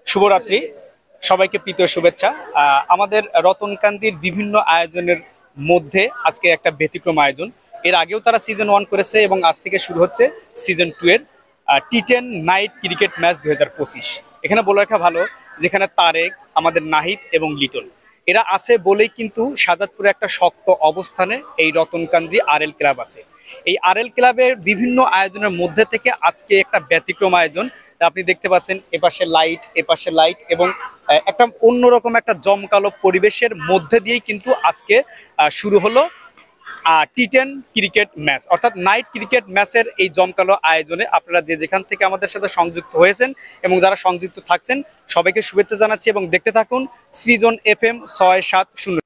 শুভরাত্রি, সবাইকে প্রীতীয় শুভেচ্ছা। আমাদের রতনকান্দির বিভিন্ন আয়োজনের মধ্যে আজকে একটা ব্যতিক্রম আয়োজন। এর আগেও তারা সিজন 1 করেছে এবং আজ থেকে শুরু হচ্ছে সিজন 2 এর টি10 নাইট ক্রিকেট ম্যাচ 2025। এখানে বলে রাখা ভালো, যেখানে তারেক, আমাদের নাহিদ এবং লিটন এরা আছে বলেই কিন্তু সাজাদপুরে একটা শক্ত অবস্থানে এই রতনকান্দি আরএল ক্লাব আছে। এই আরএল ক্লাবের বিভিন্ন আয়োজনের মধ্যে থেকে আজকে একটা ব্যতিক্রম আয়োজন। আপনি দেখতে পাচ্ছেন এপাশে লাইট এবং একটা অন্যরকম একটা জমকালো পরিবেশের মধ্যে দিয়েই কিন্তু আজকে শুরু হলো টি10 ক্রিকেট ম্যাচ, অর্থাৎ নাইট ক্রিকেট ম্যাচের এই জমকালো আয়োজনে আপনারা যে যেখান থেকে আমাদের সাথে সংযুক্ত হয়েছেন এবং যারা সংযুক্ত থাকছেন সবাইকে শুভেচ্ছা জানাচ্ছি এবং দেখতে থাকুন সৃজন FM 670।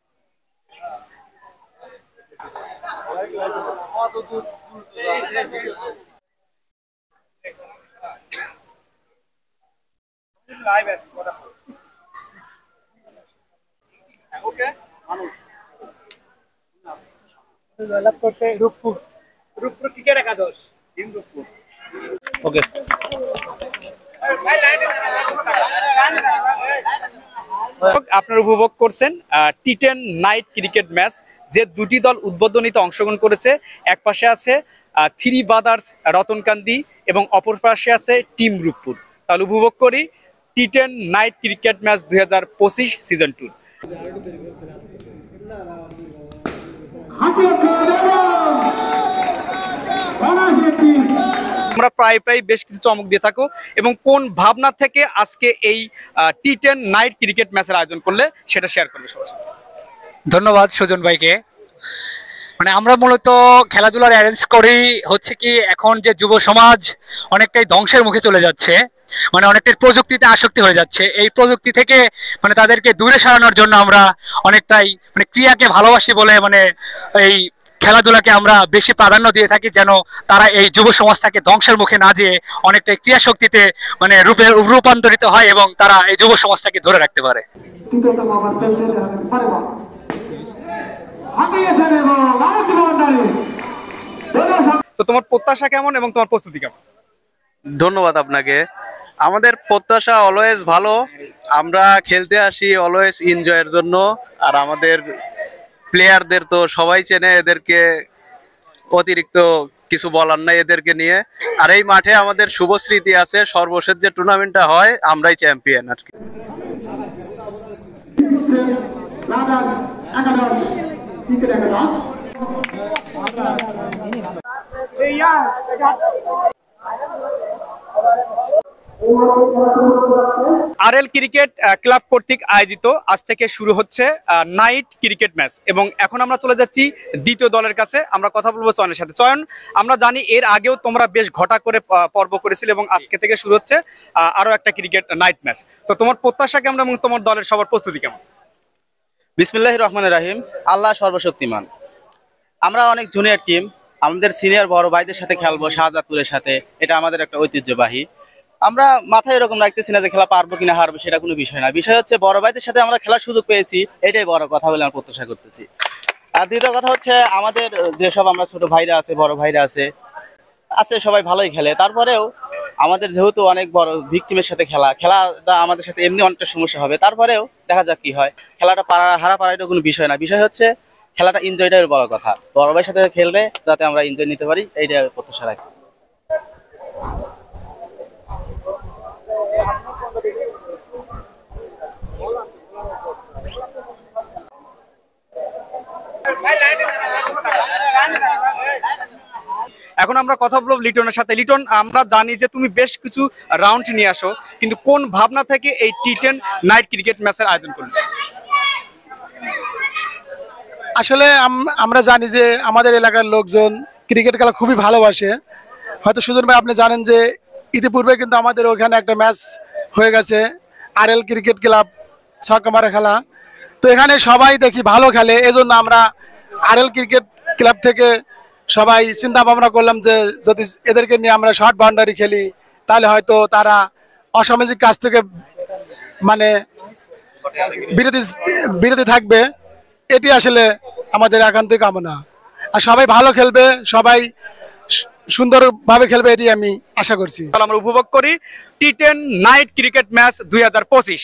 জয়লাভ করছে রূপপুর ক্রিকেট একাদশ। ওকে, আপনারা উপভোগ করছেন টি10 নাইট ক্রিকেট ম্যাচ, যে দুটি দল উদ্বোধনীতে অংশগ্রহণ করেছে। এক পাশে আছে 3 ব্রাদার্স রতনকান্দি এবং অপর পাশে আছে টিম রূপপুর। তাহলে উপভোগ করি টি10 নাইট ক্রিকেট ম্যাচ 2025 সিজন 2। আমরা প্রায় বেশ কিছু চমক দিয়ে থাকো এবং কোন ভাবনা থেকে আজকে এই টি10 নাইট ক্রিকেট ম্যাচের আয়োজন করলে সেটা শেয়ার করবে সবার সাথে। ধন্যবাদ সুজন ভাইকে। আমরা মূলত খেলাধুলার অ্যারেঞ্জ করি হচ্ছে কি, এখন যে যুব সমাজ অনেকটাই ধ্বংসের মুখে চলে যাচ্ছে, অনেকটাই প্রযুক্তিতে আসক্তি হয়ে যাচ্ছে। এই প্রযুক্তি থেকে তাদেরকে দূরে সরানোর জন্য আমরা অনেকটাই ক্রিয়াকে ভালোবাসি বলে এই খেলাধুলাকে আমরা বেশি প্রাধান্য দিয়ে থাকি, যেন তারা এই যুব সমাজটাকে ধ্বংসের মুখে না যেয়ে অনেকটাই ক্রিয়া শক্তিতে রূপান্তরিত হয় এবং তারা এই যুব সমাজটাকে ধরে রাখতে পারে। তো তোমার প্রত্যাশা কেমন এবং তোমার প্রস্তুতি কেমন? ধন্যবাদ আপনাকে। আমাদের প্রত্যাশা অলওয়েজ ভালো। আমরা খেলতে আসি অলওয়েজ এনজয়ের জন্য, আর আমাদের প্লেয়ারদের তো সবাই চেনে, এদেরকে অতিরিক্ত কিছু বলার নাই এদেরকে নিয়ে। আর এই মাঠে আমাদের শুভ স্মৃতি আছে, সর্বশেষ যে টুর্নামেন্টটা হয় আমরাই চ্যাম্পিয়ন আর কি। আরএল ক্রিকেট ক্লাব কর্তৃক আয়োজিত আজ থেকে শুরু হচ্ছে নাইট ক্রিকেট ম্যাচ এবং এখন আমরা চলে যাচ্ছি দ্বিতীয় দলের কাছে। আমরা কথা বলবো চয়নের সাথে। চয়ন, আমরা জানি এর আগেও তোমরা বেশ ঘটা করে পর্ব করেছিলে এবং আজকে থেকে শুরু হচ্ছে আরো একটা ক্রিকেট নাইট ম্যাচ। তো তোমার প্রত্যাশা কেমন এবং তোমার দলের সবার প্রস্তুতি কেমন? বিসমিল্লাহির রহমানির রহিম। আল্লাহ সর্বশক্তিমান। আমরা অনেক জুনিয়র টিম, আমাদের সিনিয়র বড় ভাইদের সাথে খেলবো শাহজাদপুরের সাথে, এটা আমাদের একটা ঐতিহ্যবাহী। আমরা মাথায় এরকম রাখতেছি না যে খেলা পারবো কিনা হারবো, সেটা কোনো বিষয় না। বিষয় হচ্ছে বড় ভাইদের সাথে আমরা খেলার সুযোগ পেয়েছি, এটাই বড় কথা বলে আমরা প্রত্যাশা করতেছি। আর দ্বিতীয় কথা হচ্ছে আমাদের যেসব আমরা ছোট ভাইরা আছে, বড় ভাইরা আছে সবাই ভালোই খেলে। তারপরেও আমাদের যেহেতু অনেক বড় বিগ টিমের সাথে খেলাটা আমাদের সাথে এমনি অনেকটা সমস্যা হবে। তারপরেও দেখা যাক কি হয়। খেলাটা হারা পারা এটা কোনো বিষয় না, বিষয় হচ্ছে খেলাটা এনজয়টাই বড় কথা। বড় ভাইয়ের সাথে খেললে যাতে আমরা এনজয় নিতে পারি, এইটা প্রত্যাশা রাখি। এখন আমরা কথা বলবো লিটনের সাথে। লিটন, আমরা জানি যে তুমি বেশ কিছু রাউন্ড নিয়ে আসো, কিন্তু কোন ভাবনা থেকে এই টি10 নাইট ক্রিকেট ম্যাচের আয়োজন করলে? আসলে আমরা জানি যে আমাদের এলাকার লোকজন ক্রিকেট খেলা খুবই ভালোবাসে। হয়তো সুজন ভাই আপনি জানেন যে ইতিপূর্বে কিন্তু আমাদের ওখানে একটা ম্যাচ হয়ে গেছে, আরএল ক্রিকেট ক্লাব ছক্কামারা খেলা। তো এখানে সবাই দেখি ভালো খেলে, এজন্য আমরা আরএল ক্রিকেট ক্লাব থেকে সবাই চিন্তা ভাবনা করলাম যে যদি এদেরকে নিয়ে আমরা শর্ট বাউন্ডারি খেলি তাহলে হয়তো তারা অসামাজিক কাজ থেকে বিরতি থাকবে। এটি আসলে আমাদের একান্তই কামনা। আর সবাই ভালো খেলবে, সবাই সুন্দরভাবে খেলবে, এটি আমি আশা করছি। তাহলে আমরা উপভোগ করি টি10 নাইট ক্রিকেট ম্যাচ 2025।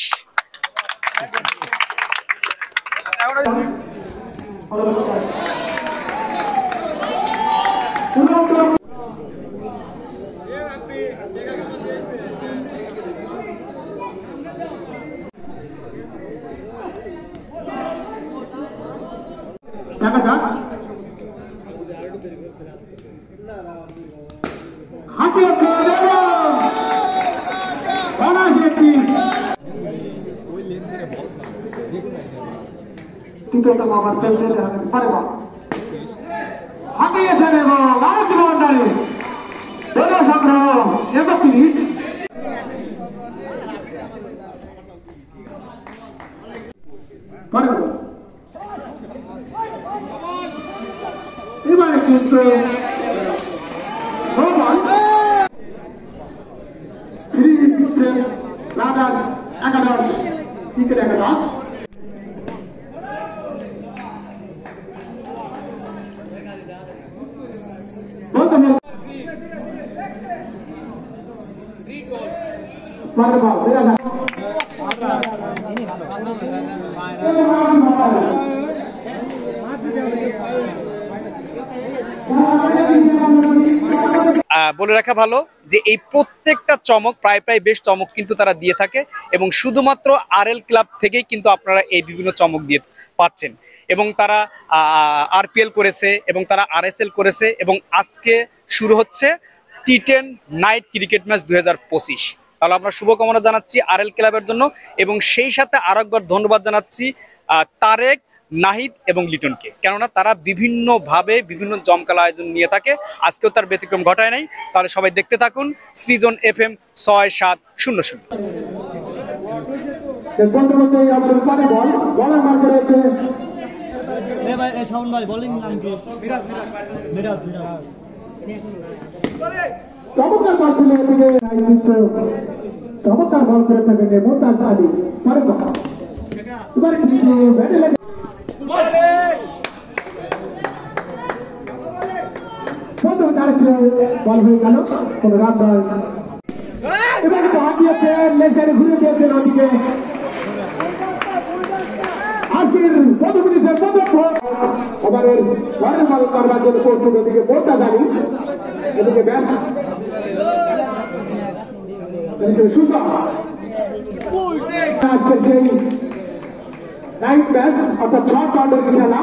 দেখা যাক হাতিয়েছে তৃতীয়তম ওভার চলছে পারে বল হাতিয়েছেন এবং আরেকটি বাউন্ডারি দলীয় সংগ্রহ 31 পরে বল এবারে কিন্তু ফ্রি দিচ্ছেন রাজাস 11 ক্রিকেট 11 বলে রাখা ভালো যে এই প্রত্যেকটা চমক প্রায় বেশ চমক কিন্তু তারা দিয়ে থাকে এবং শুধুমাত্র আরএল ক্লাব থেকেই কিন্তু আপনারা এই বিভিন্ন চমক দিয়ে পাচ্ছেন এবং তারা আরপিএল করেছে এবং তারা আরএসএল করেছে এবং আজকে শুরু হচ্ছে টি10 নাইট ক্রিকেট ম্যাচ 2025। তাহলে আমরা শুভকামনা জানাচ্ছি আরএল ক্লাবের জন্য এবং সেই সাথে আরেকবার ধন্যবাদ জানাচ্ছি তারেক, নাহিদ এবং লিটনকে, কেননা তারা বিভিন্নভাবে বিভিন্ন জমকালো আয়োজন নিয়ে থাকে, আজকেও তার ব্যতিক্রম ঘটায় নাই। তাহলে সবাই দেখতে থাকুন সৃজন FM 6700। চমৎকার বল ছিল এদিকে চমৎকার বল করে থাকেন মোমতাজ আলী পরে এবারে কিন্তু ব্যাটে লাগে প্রথম কারেক্টে বল হয়ে গেল কোন রান নয়। এবার কিন্তু হাঁটিয়েছেন লেগ সাইডে ঘুরে দিয়েছেন ওদিকে আজকের প্রথম ইনিংসের প্রথম বল এবারে ঘরের বল করবার জন্য প্রস্তুত ওদিকে মোমতাজ আলী এদিকে ব্যাস আজকে সেই নাইট ম্যাচ অর্থাৎ 6 রাউন্ডের খেলা,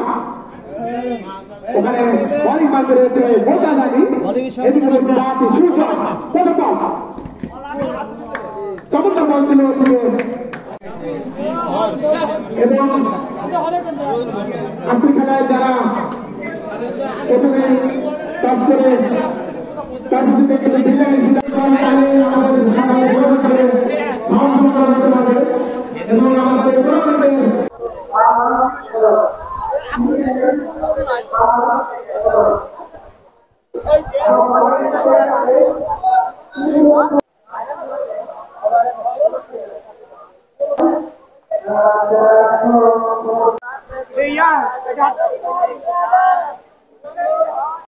ওখানে বোলিং মারতে রয়েছে মোমতাজ আলী, এদিকে রয়েছে চমৎকার বল ছিল এবং আজকের খেলায় যারা প্রথমে টস করে এবং আমাদের